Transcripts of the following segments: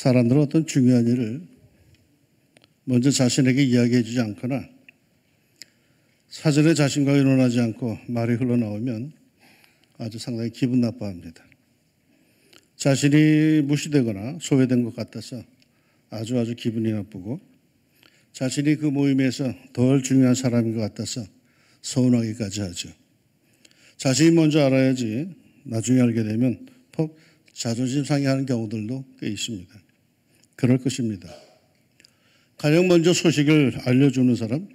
사람들은 어떤 중요한 일을 먼저 자신에게 이야기해 주지 않거나 사전에 자신과 의논하지 않고 말이 흘러나오면 아주 상당히 기분 나빠합니다. 자신이 무시되거나 소외된 것 같아서 아주 기분이 나쁘고 자신이 그 모임에서 덜 중요한 사람인 것 같아서 서운하기까지 하죠. 자신이 먼저 알아야지 나중에 알게 되면 퍽 자존심 상해하는 경우들도 꽤 있습니다. 그럴 것입니다. 가장 먼저 소식을 알려주는 사람,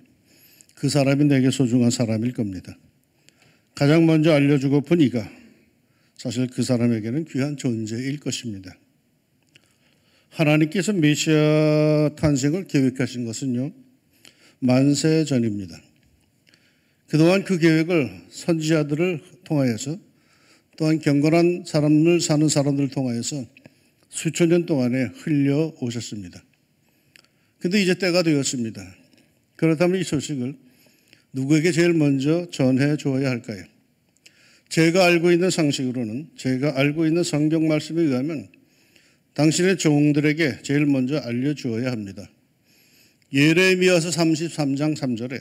그 사람이 내게 소중한 사람일 겁니다. 가장 먼저 알려주고픈 이가 사실 그 사람에게는 귀한 존재일 것입니다. 하나님께서 메시아 탄생을 계획하신 것은요, 만세 전입니다. 그동안 그 계획을 선지자들을 통하여서 또한 경건한 삶을 사는 사람들을 통하여서 수천 년 동안에 흘려오셨습니다. 그런데 이제 때가 되었습니다. 그렇다면 이 소식을 누구에게 제일 먼저 전해 주어야 할까요? 제가 알고 있는 상식으로는, 제가 알고 있는 성경 말씀에 의하면 당신의 종들에게 제일 먼저 알려주어야 합니다. 예레미야서 33장 3절에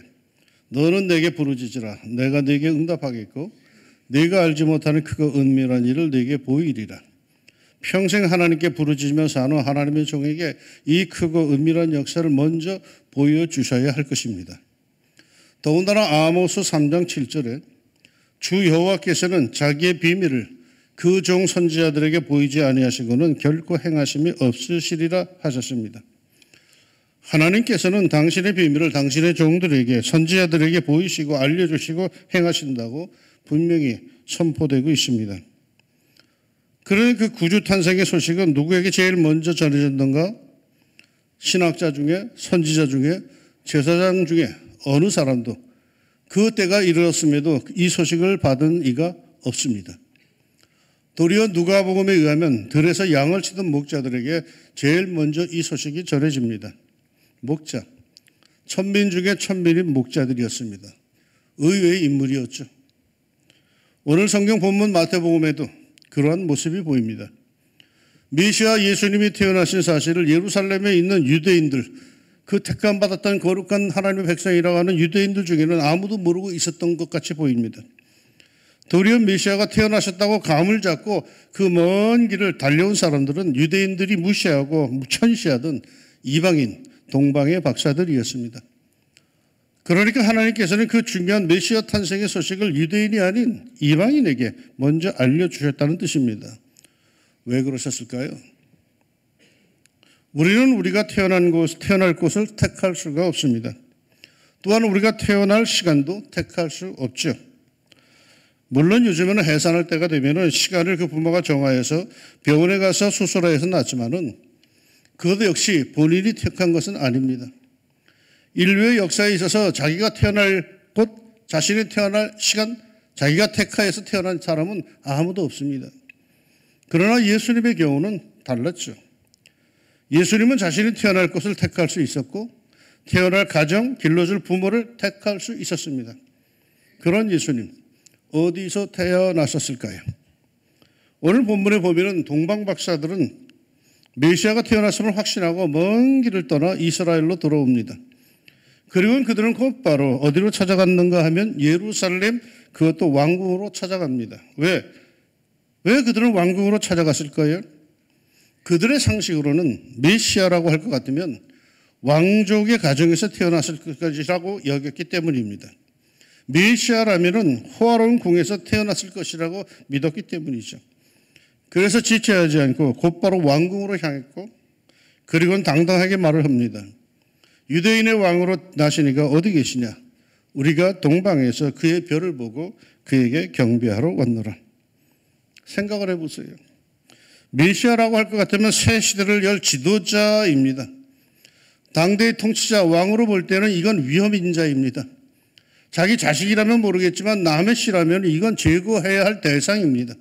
너는 내게 부르짖으라 내가 네게 응답하겠고 네가 알지 못하는 크고 은밀한 일을 네게 보이리라. 평생 하나님께 부르짖으며 사는 하나님의 종에게 이 크고 은밀한 역사를 먼저 보여주셔야 할 것입니다. 더군다나 아모스 3장 7절에 주 여호와께서는 자기의 비밀을 그 종 선지자들에게 보이지 아니하시고는 결코 행하심이 없으시리라 하셨습니다. 하나님께서는 당신의 비밀을 당신의 종들에게 선지자들에게 보이시고 알려주시고 행하신다고 분명히 선포되고 있습니다. 그러니 그 구주 탄생의 소식은 누구에게 제일 먼저 전해졌는가? 신학자 중에, 선지자 중에, 제사장 중에 어느 사람도 그 때가 이르렀음에도 이 소식을 받은 이가 없습니다. 도리어 누가복음에 의하면 들에서 양을 치던 목자들에게 제일 먼저 이 소식이 전해집니다. 목자, 천민 중에 천민인 목자들이었습니다. 의외의 인물이었죠. 오늘 성경 본문 마태복음에도 그러한 모습이 보입니다. 메시아 예수님이 태어나신 사실을 예루살렘에 있는 유대인들, 그 택감받았던 거룩한 하나님의 백성이라고 하는 유대인들 중에는 아무도 모르고 있었던 것 같이 보입니다. 도리어 메시아가 태어나셨다고 감을 잡고 그 먼 길을 달려온 사람들은 유대인들이 무시하고 천시하던 이방인, 동방의 박사들이었습니다. 그러니까 하나님께서는 그 중요한 메시아 탄생의 소식을 유대인이 아닌 이방인에게 먼저 알려주셨다는 뜻입니다. 왜 그러셨을까요? 우리는 우리가 태어날 곳을 택할 수가 없습니다. 또한 우리가 태어날 시간도 택할 수 없죠. 물론 요즘에는 해산할 때가 되면 시간을 그 부모가 정하여서 병원에 가서 수술해서 낳지만은 그것도 역시 본인이 택한 것은 아닙니다. 인류의 역사에 있어서 자기가 태어날 곳, 자신이 태어날 시간, 자기가 택하여서 태어난 사람은 아무도 없습니다. 그러나 예수님의 경우는 달랐죠. 예수님은 자신이 태어날 곳을 택할 수 있었고 태어날 가정, 길러줄 부모를 택할 수 있었습니다. 그런 예수님, 어디서 태어나셨을까요? 오늘 본문에 보면 동방 박사들은 메시아가 태어났음을 확신하고 먼 길을 떠나 이스라엘로 돌아옵니다. 그리고 그들은 곧바로 어디로 찾아갔는가 하면 예루살렘, 그것도 왕궁으로 찾아갑니다. 왜 그들은 왕궁으로 찾아갔을까요? 그들의 상식으로는 메시아라고 할 것 같으면 왕족의 가정에서 태어났을 것이라고 여겼기 때문입니다. 메시아라면은 호화로운 궁에서 태어났을 것이라고 믿었기 때문이죠. 그래서 지체하지 않고 곧바로 왕궁으로 향했고 그리고는 당당하게 말을 합니다. 유대인의 왕으로 나시니가 어디 계시냐? 우리가 동방에서 그의 별을 보고 그에게 경배하러 왔노라. 생각을 해보세요. 메시아라고 할 것 같으면 새 시대를 열 지도자입니다. 당대의 통치자, 왕으로 볼 때는 이건 위험인자입니다. 자기 자식이라면 모르겠지만 남의 씨라면 이건 제거해야 할 대상입니다.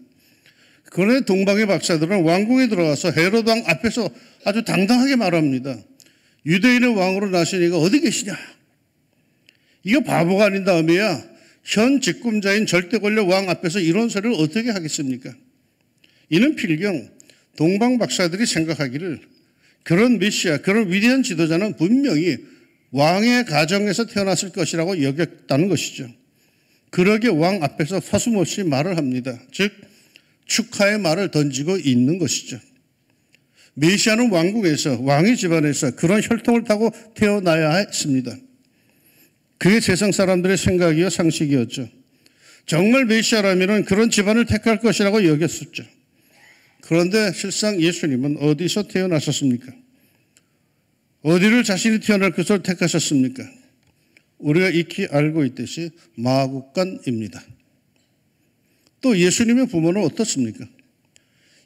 그런데 동방의 박사들은 왕궁에 들어가서 헤롯 왕 앞에서 아주 당당하게 말합니다. 유대인의 왕으로 나시니가 어디 계시냐? 이거 바보가 아닌 다음에야 현 직군자인 절대 권력 왕 앞에서 이런 소리를 어떻게 하겠습니까? 이는 필경 동방 박사들이 생각하기를 그런 메시아, 그런 위대한 지도자는 분명히 왕의 가정에서 태어났을 것이라고 여겼다는 것이죠. 그러게 왕 앞에서 서슴없이 말을 합니다. 즉 축하의 말을 던지고 있는 것이죠. 메시아는 왕국에서, 왕의 집안에서 그런 혈통을 타고 태어나야 했습니다. 그게 세상 사람들의 생각이요 상식이었죠. 정말 메시아라면 그런 집안을 택할 것이라고 여겼었죠. 그런데 실상 예수님은 어디서 태어나셨습니까? 어디를 자신이 태어날 것을 택하셨습니까? 우리가 익히 알고 있듯이 마구간입니다. 또 예수님의 부모는 어떻습니까?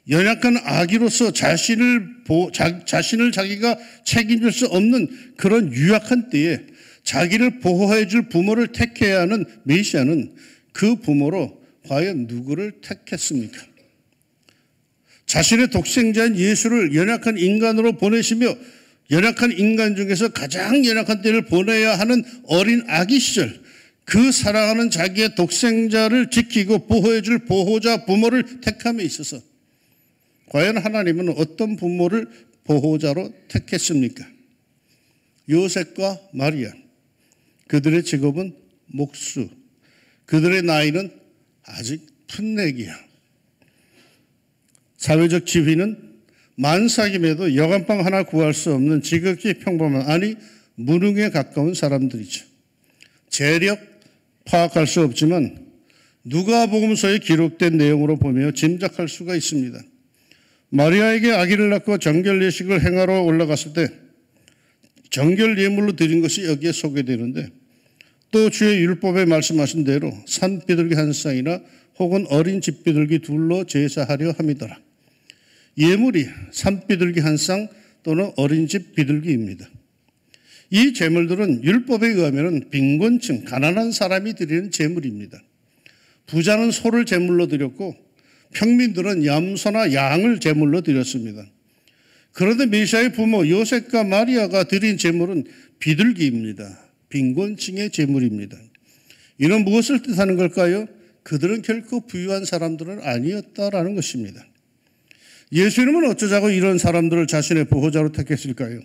연약한 아기로서 자신을 자기가 책임질 수 없는 그런 유약한 때에 자기를 보호해 줄 부모를 택해야 하는 메시아는 그 부모로 과연 누구를 택했습니까? 자신의 독생자인 예수를 연약한 인간으로 보내시며 연약한 인간 중에서 가장 연약한 때를 보내야 하는 어린 아기 시절 그 사랑하는 자기의 독생자를 지키고 보호해 줄 보호자 부모를 택함에 있어서 과연 하나님은 어떤 부모를 보호자로 택했습니까? 요셉과 마리아, 그들의 직업은 목수, 그들의 나이는 아직 풋내기야. 사회적 지위는 만삭임에도 여간방 하나 구할 수 없는 지극히 평범한, 아니 무능에 가까운 사람들이죠. 재력 파악할 수 없지만 누가복음서에 기록된 내용으로 보며 짐작할 수가 있습니다. 마리아에게 아기를 낳고 정결 예식을 행하러 올라갔을 때 정결 예물로 드린 것이 여기에 소개되는데 또 주의 율법에 말씀하신 대로 산비둘기 한 쌍이나 혹은 어린 집비둘기 둘로 제사하려 함이더라. 예물이 산비둘기 한 쌍 또는 어린 집 비둘기입니다. 이 제물들은 율법에 의하면 빈곤층, 가난한 사람이 드리는 제물입니다. 부자는 소를 제물로 드렸고 평민들은 염소나 양을 제물로 드렸습니다. 그런데 메시아의 부모 요셉과 마리아가 드린 제물은 비둘기입니다. 빈곤층의 제물입니다. 이는 무엇을 뜻하는 걸까요? 그들은 결코 부유한 사람들은 아니었다라는 것입니다. 예수님은 어쩌자고 이런 사람들을 자신의 보호자로 택했을까요?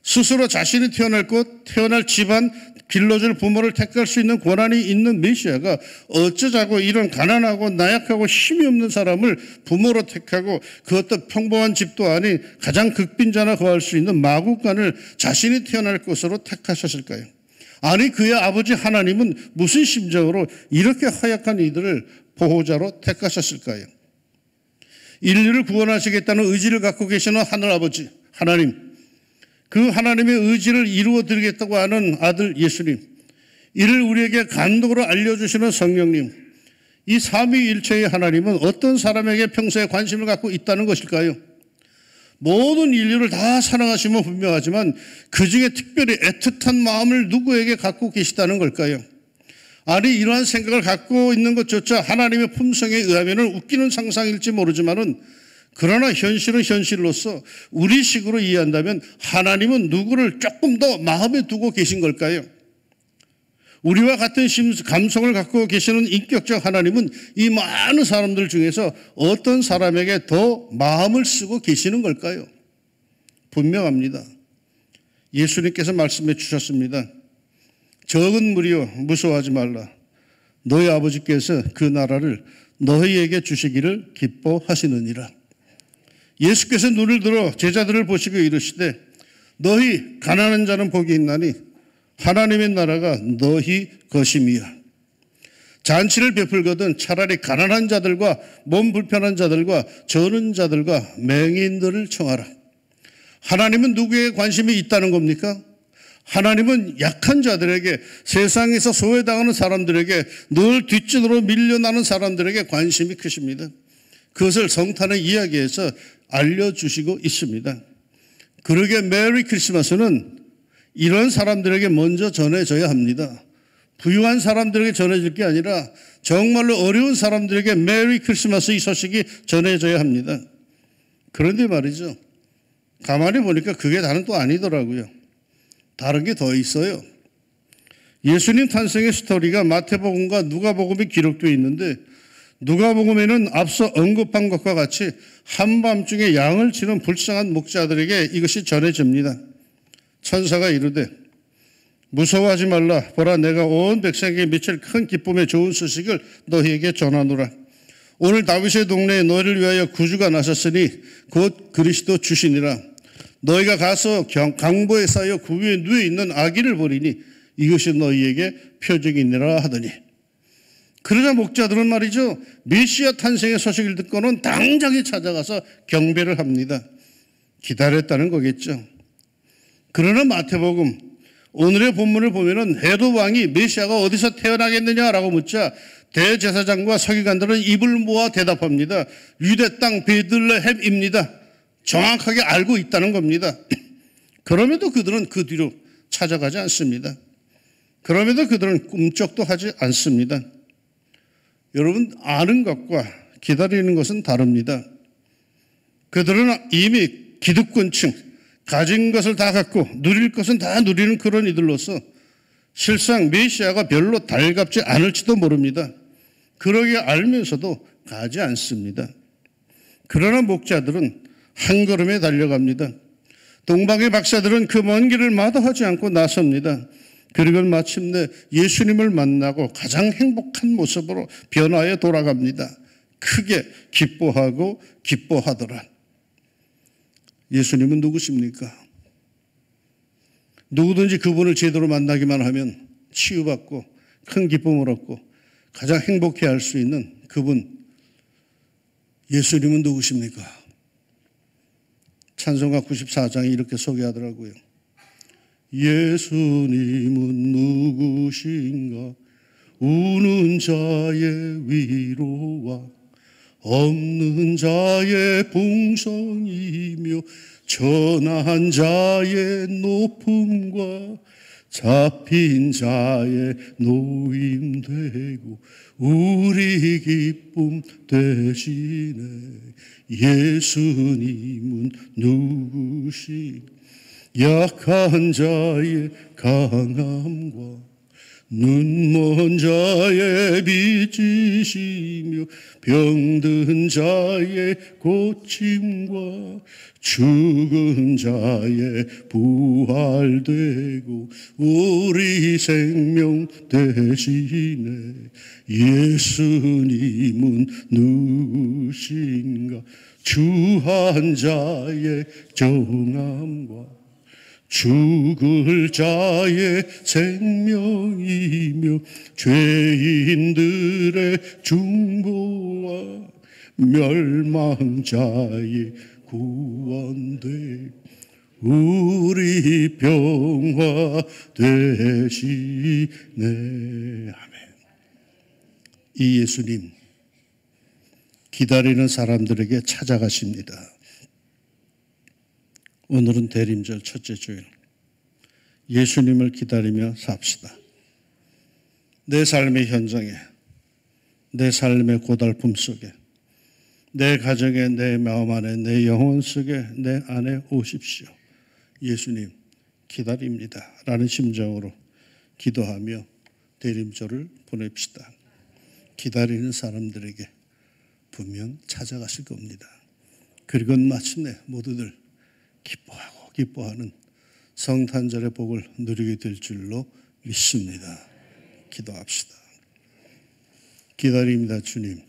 스스로 자신이 태어날 곳, 태어날 집안, 길러줄 부모를 택할 수 있는 권한이 있는 메시아가 어쩌자고 이런 가난하고 나약하고 힘이 없는 사람을 부모로 택하고 그것도 평범한 집도 아닌 가장 극빈자나 거할 수 있는 마구간을 자신이 태어날 곳으로 택하셨을까요? 아니 그의 아버지 하나님은 무슨 심정으로 이렇게 허약한 이들을 보호자로 택하셨을까요? 인류를 구원하시겠다는 의지를 갖고 계시는 하늘아버지 하나님, 그 하나님의 의지를 이루어 드리겠다고 하는 아들 예수님, 이를 우리에게 감독으로 알려주시는 성령님, 이 삼위일체의 하나님은 어떤 사람에게 평소에 관심을 갖고 있다는 것일까요? 모든 인류를 다 사랑하시면 분명하지만 그중에 특별히 애틋한 마음을 누구에게 갖고 계시다는 걸까요? 아니 이러한 생각을 갖고 있는 것조차 하나님의 품성에 의하면 웃기는 상상일지 모르지만은 그러나 현실은 현실로서 우리식으로 이해한다면 하나님은 누구를 조금 더 마음에 두고 계신 걸까요? 우리와 같은 감성을 갖고 계시는 인격적 하나님은 이 많은 사람들 중에서 어떤 사람에게 더 마음을 쓰고 계시는 걸까요? 분명합니다. 예수님께서 말씀해 주셨습니다. 적은 무리여 무서워하지 말라. 너희 아버지께서 그 나라를 너희에게 주시기를 기뻐하시느니라. 예수께서 눈을 들어 제자들을 보시고 이르시되 너희 가난한 자는 복이 있나니 하나님의 나라가 너희 것임이야. 잔치를 베풀거든 차라리 가난한 자들과 몸 불편한 자들과 저는 자들과 맹인들을 청하라. 하나님은 누구에게 관심이 있다는 겁니까? 하나님은 약한 자들에게, 세상에서 소외당하는 사람들에게, 늘 뒷전으로 밀려나는 사람들에게 관심이 크십니다. 그것을 성탄의 이야기에서 알려주시고 있습니다. 그러게 메리 크리스마스는 이런 사람들에게 먼저 전해져야 합니다. 부유한 사람들에게 전해질 게 아니라 정말로 어려운 사람들에게 메리 크리스마스 이 소식이 전해져야 합니다. 그런데 말이죠, 가만히 보니까 그게 다는 또 아니더라고요. 다른 게 더 있어요. 예수님 탄생의 스토리가 마태복음과 누가복음에 기록되어 있는데 누가복음에는 앞서 언급한 것과 같이 한밤중에 양을 치는 불쌍한 목자들에게 이것이 전해집니다. 천사가 이르되 무서워하지 말라. 보라, 내가 온 백성에게 미칠 큰 기쁨의 좋은 소식을 너희에게 전하노라. 오늘 다윗의 동네에 너희를 위하여 구주가 나셨으니 곧 그리스도 주시니라. 너희가 가서 강보에 쌓여 그 위에 누워 있는 아기를 보리니 이것이 너희에게 표적이니라 하더니, 그러자 목자들은 말이죠, 메시아 탄생의 소식을 듣고는 당장에 찾아가서 경배를 합니다. 기다렸다는 거겠죠. 그러나 마태복음 오늘의 본문을 보면은 헤롯 왕이 메시아가 어디서 태어나겠느냐라고 묻자 대제사장과 서기관들은 입을 모아 대답합니다. 유대 땅 베들레헴입니다. 정확하게 알고 있다는 겁니다. 그럼에도 그들은 그 뒤로 찾아가지 않습니다. 그럼에도 그들은 꿈쩍도 하지 않습니다. 여러분, 아는 것과 기다리는 것은 다릅니다. 그들은 이미 기득권층, 가진 것을 다 갖고 누릴 것은 다 누리는 그런 이들로서 실상 메시아가 별로 달갑지 않을지도 모릅니다. 그러게 알면서도 가지 않습니다. 그러나 목자들은 한 걸음에 달려갑니다. 동방의 박사들은 그 먼 길을 마다하지 않고 나섭니다. 그리고 마침내 예수님을 만나고 가장 행복한 모습으로 변화해 돌아갑니다. 크게 기뻐하고 기뻐하더라. 예수님은 누구십니까? 누구든지 그분을 제대로 만나기만 하면 치유받고 큰 기쁨을 얻고 가장 행복해할 수 있는 그분, 예수님은 누구십니까? 찬송가 94장이 이렇게 소개하더라고요. 예수님은 누구신가? 우는 자의 위로와 없는 자의 풍성이며 전한 자의 높음과 잡힌 자의 노임 되고 우리 기쁨 되시네. 예수님은 누구시? 약한 자의 강함과 눈먼 자의 빛이시며 병든 자의 고침과 죽은 자의 부활되고 우리 생명 되시네. 예수님은 누구신가? 주한 자의 정함과 죽을 자의 생명이며 죄인들의 중보와 멸망자의 구원되 우리 평화 되시네. 아멘. 이 예수님 기다리는 사람들에게 찾아가십니다. 오늘은 대림절 첫째 주일, 예수님을 기다리며 삽시다. 내 삶의 현장에, 내 삶의 고달픔 속에, 내 가정에, 내 마음 안에, 내 영혼 속에, 내 안에 오십시오. 예수님 기다립니다 라는 심정으로 기도하며 대림절을 보냅시다. 기다리는 사람들에게 분명 찾아가실 겁니다. 그리고 마침내 모두들 기뻐하고 기뻐하는 성탄절의 복을 누리게 될 줄로 믿습니다. 기도합시다. 기다립니다. 주님,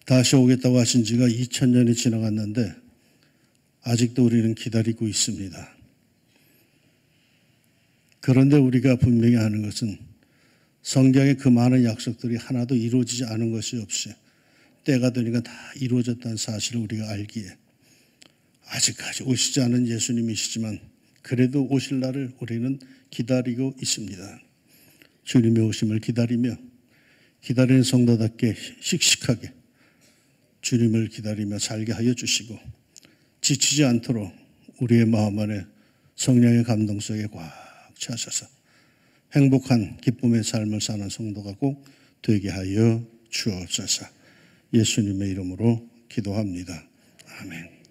다시 오겠다고 하신 지가 2000년이 지나갔는데 아직도 우리는 기다리고 있습니다. 그런데 우리가 분명히 아는 것은 성경의 그 많은 약속들이 하나도 이루어지지 않은 것이 없이 때가 되니까 다 이루어졌다는 사실을 우리가 알기에 아직까지 오시지 않은 예수님이시지만 그래도 오실 날을 우리는 기다리고 있습니다. 주님의 오심을 기다리며 기다리는 성도답게 씩씩하게 주님을 기다리며 살게 하여 주시고 지치지 않도록 우리의 마음 안에 성령의 감동 속에 꽉 차셔서 행복한 기쁨의 삶을 사는 성도가 꼭 되게 하여 주옵소서. 예수님의 이름으로 기도합니다. 아멘.